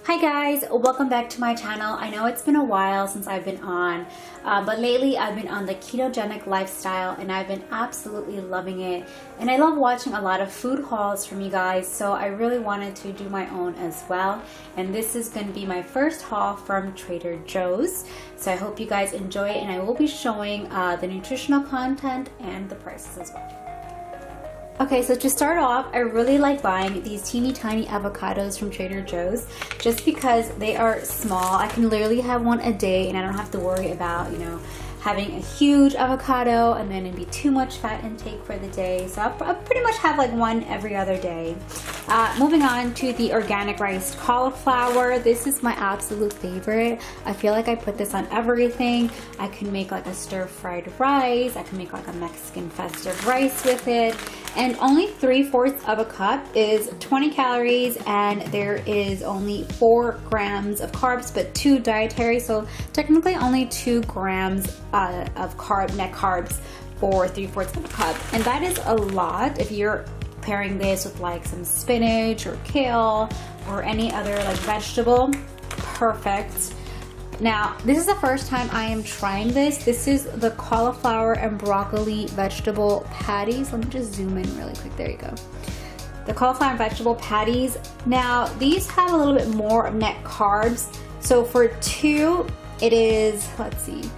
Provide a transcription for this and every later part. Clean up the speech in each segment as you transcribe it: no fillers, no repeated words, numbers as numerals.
Hi guys, welcome back to my channel. I know it's been a while since I've been on, but lately I've been on the ketogenic lifestyle and I've been absolutely loving it. And I love watching a lot of food hauls from you guys, so I really wanted to do my own as well. And this is going to be my first haul from Trader Joe's. So I hope you guys enjoy it, and I will be showing the nutritional content and the prices as well. Okay, so to start off, I really like buying these teeny tiny avocados from Trader Joe's just because they are small. I can literally have one a day and I don't have to worry about, having a huge avocado and then it'd be too much fat intake for the day. So I'll pretty much have like one every other day. Moving on to the organic riced cauliflower. This is my absolute favorite. I feel like I put this on everything. I can make like a stir-fried rice. I can make like a Mexican festive rice with it. And only 3/4 of a cup is 20 calories and there is only 4 grams of carbs, but 2 dietary. So technically only 2 grams of net carbs for 3/4 of a cup. And that is a lot if you're pairing this with like some spinach or kale or any other like vegetable. Perfect. Now, this is the first time I am trying this. This is the cauliflower and broccoli vegetable patties. Let me just zoom in really quick. There you go. The cauliflower and vegetable patties. Now, these have a little bit more of net carbs. So for 2, it is, let's see,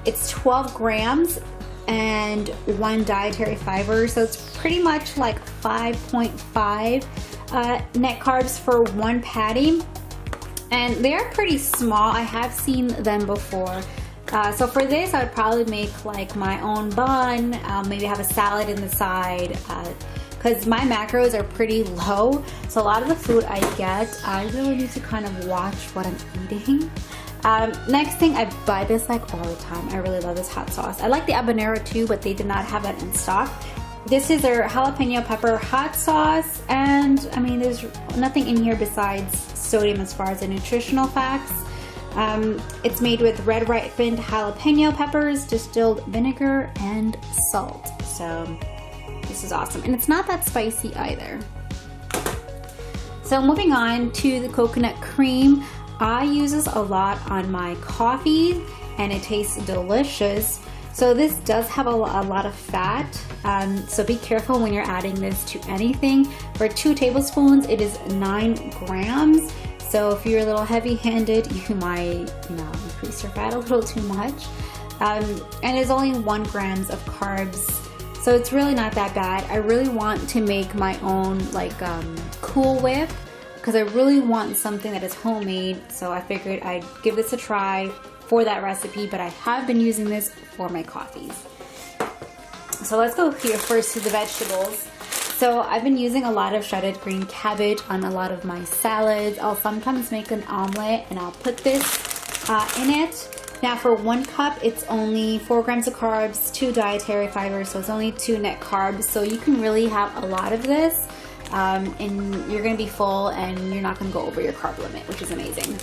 it's 12 grams and 1 dietary fiber. So it's pretty much like 5.5 net carbs for 1 patty. And they're pretty small. I have seen them before. So for this, I would probably make like my own bun, maybe have a salad in the side, because my macros are pretty low. So a lot of the food I get, I really need to kind of watch what I'm eating. Next thing, I buy this like all the time. I really love this hot sauce. I like the habanero too, but they did not have that in stock. This is their jalapeno pepper hot sauce, and I mean, there's nothing in here besides sodium as far as the nutritional facts. It's made with red ripened jalapeno peppers, distilled vinegar, and salt. So this is awesome, and it's not that spicy either. So moving on to the coconut cream. I use this a lot on my coffee, and it tastes delicious. So this does have a lot of fat, so be careful when you're adding this to anything. For 2 tablespoons, it is 9 grams. So if you're a little heavy-handed, you might, increase your fat a little too much. And it's only 1 grams of carbs, so it's really not that bad. I really want to make my own like Cool Whip, because I really want something that is homemade. So I figured I'd give this a try for that recipe, but I have been using this for my coffees. So let's go here first to the vegetables. So I've been using a lot of shredded green cabbage on a lot of my salads. I'll sometimes make an omelet and I'll put this in it. Now for 1 cup, it's only 4 grams of carbs, 2 dietary fibers, so it's only 2 net carbs. So you can really have a lot of this, and you're gonna be full and you're not gonna go over your carb limit, which is amazing.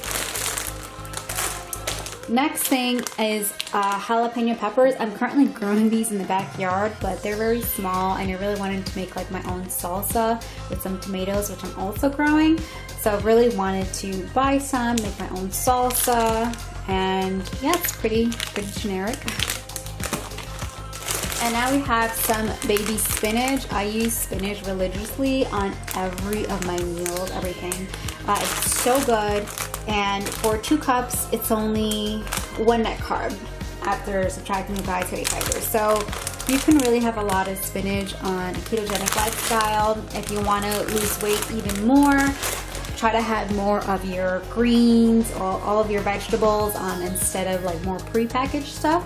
Next thing is jalapeno peppers. I'm currently growing these in the backyard, but they're very small, and I really wanted to make like my own salsa with some tomatoes, which I'm also growing. So I really wanted to buy some, make my own salsa, and yeah, it's pretty generic. And now we have some baby spinach. I use spinach religiously on every of my meals, everything. It's so good. And for 2 cups, it's only 1 net carb after subtracting the dietary fiber. So you can really have a lot of spinach on a ketogenic lifestyle. If you want to lose weight even more, try to have more of your greens or all of your vegetables instead of like more prepackaged stuff.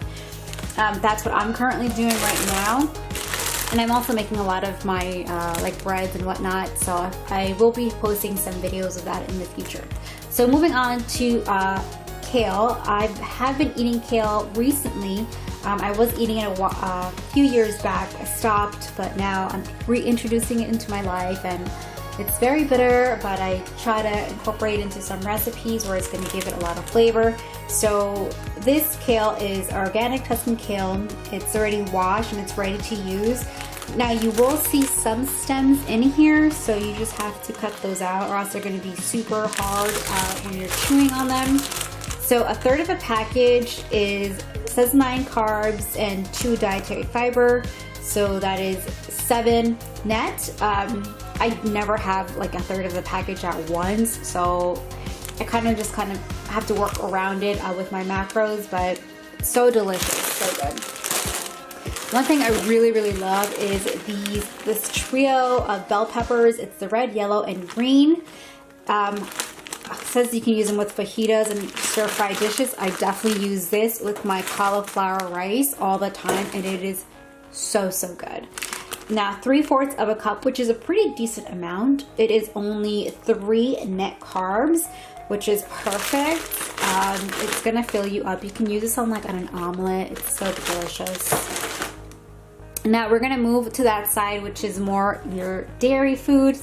That's what I'm currently doing right now. And I'm also making a lot of my like breads and whatnot, so I will be posting some videos of that in the future. So moving on to kale. I have been eating kale recently. I was eating it a few years back. I stopped, but now I'm reintroducing it into my life, and it's very bitter, but I try to incorporate it into some recipes where it's going to give it a lot of flavor. So this kale is organic Tuscan kale. It's already washed and it's ready to use. Now you will see some stems in here, so you just have to cut those out or else they're going to be super hard when you're chewing on them. So a third of a package says 9 carbs and 2 dietary fiber, so that is 7 net. I never have like a third of the package at once, so I kind of have to work around it with my macros, but so delicious, so good. One thing I really, really love is this trio of bell peppers. It's the red, yellow, and green. It says you can use them with fajitas and stir-fry dishes. I definitely use this with my cauliflower rice all the time, and it is so, so good. Now, 3/4 of a cup, which is a pretty decent amount. It is only 3 net carbs, which is perfect. It's gonna fill you up. You can use this on an omelet. It's so delicious. Now we're gonna move to that side, which is more your dairy foods.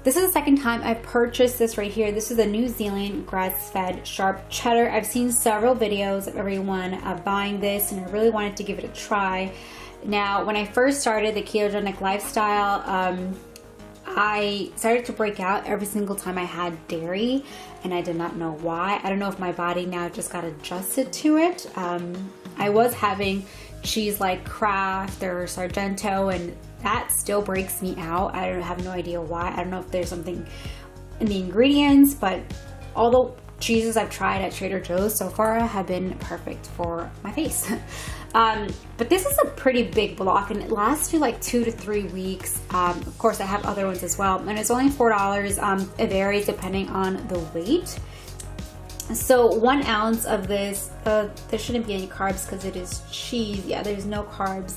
This is the second time I've purchased this right here. This is a New Zealand grass-fed sharp cheddar. I've seen several videos of everyone buying this, and I really wanted to give it a try. Now, when I first started the ketogenic lifestyle, I started to break out every single time I had dairy, and I did not know why. I don't know if my body now just got adjusted to it. I was having cheese like Kraft or Sargento, and that still breaks me out. I have no idea why. I don't know if there's something in the ingredients, but all the cheeses I've tried at Trader Joe's so far have been perfect for my face. But this is a pretty big block, and it lasts you like 2 to 3 weeks. Of course, I have other ones as well, and it's only $4. It varies depending on the weight. So 1 ounce of this, there shouldn't be any carbs because it is cheese. Yeah, there's no carbs,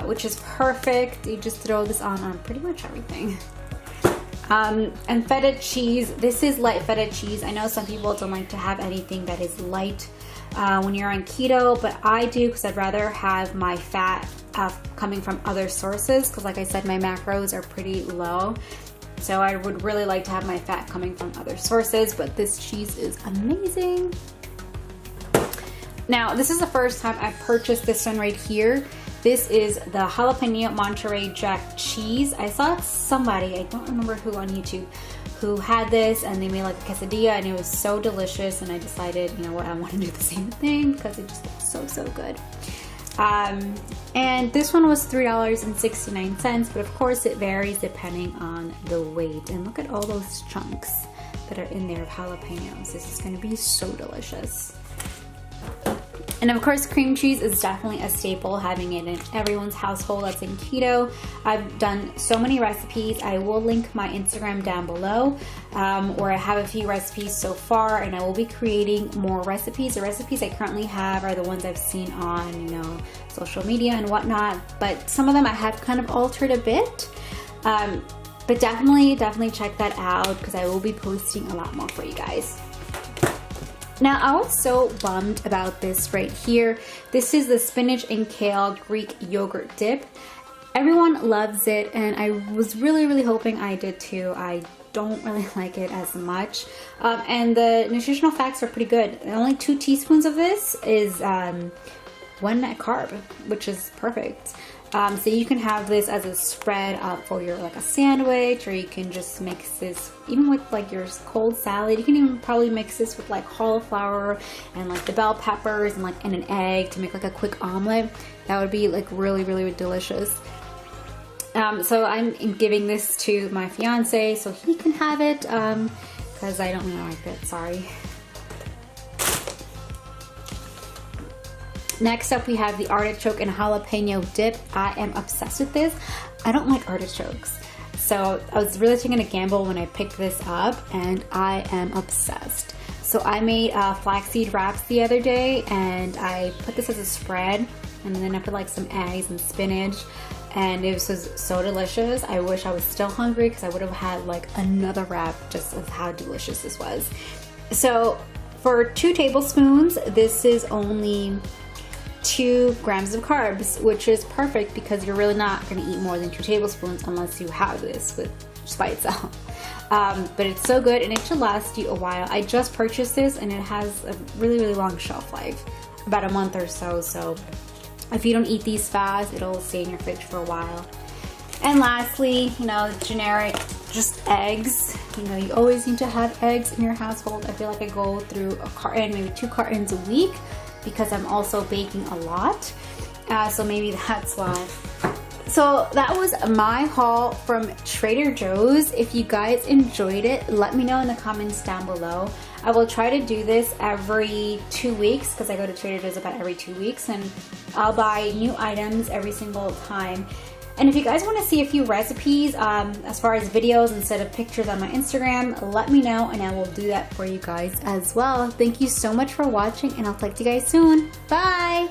which is perfect. You just throw this on pretty much everything. And feta cheese. This is light feta cheese. I know some people don't like to have anything that is light when you're on keto, but I do because I'd rather have my fat coming from other sources, because like I said, my macros are pretty low. So I would really like to have my fat coming from other sources, but this cheese is amazing. Now, this is the first time I've purchased this one right here. This is the jalapeno Monterey Jack cheese. I saw somebody, I don't remember who on YouTube, who had this, and they made like a quesadilla, and it was so delicious, and I decided, you know what, I want to do the same thing because it just looks so, so good. And this one was $3.69, but of course it varies depending on the weight. And look at all those chunks that are in there of jalapenos. This is going to be so delicious. And of course, cream cheese is definitely a staple, having it in everyone's household that's in keto. I've done so many recipes. I will link my Instagram down below, where I have a few recipes so far, and I will be creating more recipes. The recipes I currently have are the ones I've seen on, social media and whatnot, but some of them I have kind of altered a bit. But definitely check that out, because I will be posting a lot more for you guys. Now, I was so bummed about this right here. This is the spinach and kale Greek yogurt dip. Everyone loves it, and I was really, really hoping I did too. I don't really like it as much. And the nutritional facts are pretty good. Only 2 teaspoons of this is 1 net carb, which is perfect. So you can have this as a spread for your a sandwich, or you can just mix this even with your cold salad. You can even probably mix this with cauliflower and the bell peppers and an egg to make a quick omelet. That would be really, really delicious. So I'm giving this to my fiance so he can have it, because I don't really like it, sorry. Next up, we have the artichoke and jalapeno dip. I am obsessed with this. I don't like artichokes, so I was really taking a gamble when I picked this up, and I am obsessed. So I made flaxseed wraps the other day, and I put this as a spread, and then I put some eggs and spinach, and it was so delicious. I wish I was still hungry, because I would have had another wrap just of how delicious this was. So for 2 tablespoons, this is only 2 grams of carbs, which is perfect because you're really not going to eat more than 2 tablespoons unless you have this just by itself. But it's so good, and it should last you a while. I just purchased this, and it has a really, really long shelf life, about a month or so. So if you don't eat these fast, it'll stay in your fridge for a while. And lastly, you know, generic, just eggs. You know, you always need to have eggs in your household. I feel like I go through a carton, maybe 2 cartons a week, because I'm also baking a lot. So maybe that's why. So that was my haul from Trader Joe's. If you guys enjoyed it, let me know in the comments down below. I will try to do this every 2 weeks, because I go to Trader Joe's about every 2 weeks, and I'll buy new items every single time. And if you guys want to see a few recipes as far as videos instead of pictures on my Instagram, let me know and I will do that for you guys as well. Thank you so much for watching, and I'll talk to you guys soon. Bye!